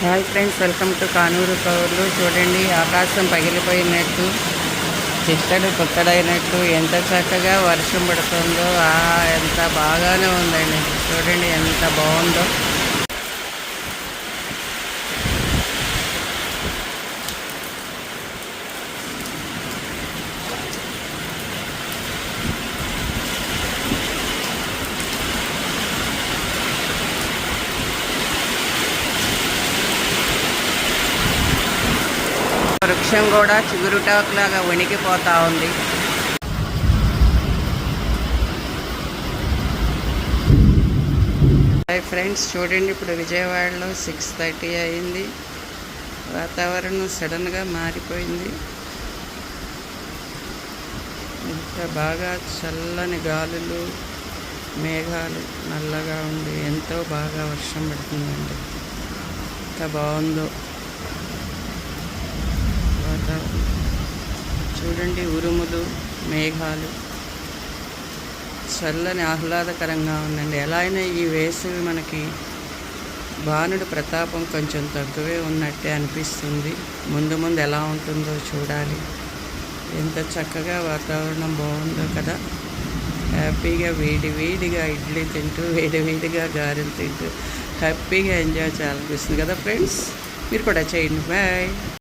Hi friends, welcome to Kanuru కౌర్లు. చూడండి, ఆకాశం పగిలిపోయినట్టు, చిత్తడి పుత్తడైనట్టు ఎంత చక్కగా వర్షం పడుతుందో. ఎంత బాగానే ఉందండి. చూడండి ఎంత బాగుందో. వృక్షం కూడా చిగురుటాకులాగా వణికిపోతూ ఉంది. హాయ్ ఫ్రెండ్స్, చూడండి, ఇప్పుడు విజయవాడలో 6:30 అయింది. వాతావరణం సడన్గా మారిపోయింది. ఇంత బాగా చల్లని గాలులు, మేఘాలు నల్లగా ఉండి ఎంతో బాగా వర్షం పడుతుందండి. ఎంత బాగుందో వాతావరణం. చూడండి, ఉరుములు, మేఘాలు చల్లని ఆహ్లాదకరంగా ఉందండి. ఎలా అయినా ఈ వేసవి మనకి భానుడి ప్రతాపం కొంచెం తక్కువే ఉన్నట్టే అనిపిస్తుంది. ముందు ముందు ఎలా ఉంటుందో చూడాలి. ఎంత చక్కగా వాతావరణం బాగుందో కదా. హ్యాపీగా వేడిగా ఇడ్లీ తింటూ, వేడిగా గారెలు తింటూ హ్యాపీగా ఎంజాయ్ చేయాలనిపిస్తుంది కదా ఫ్రెండ్స్. మీరు కూడా చేయండి. బాయ్.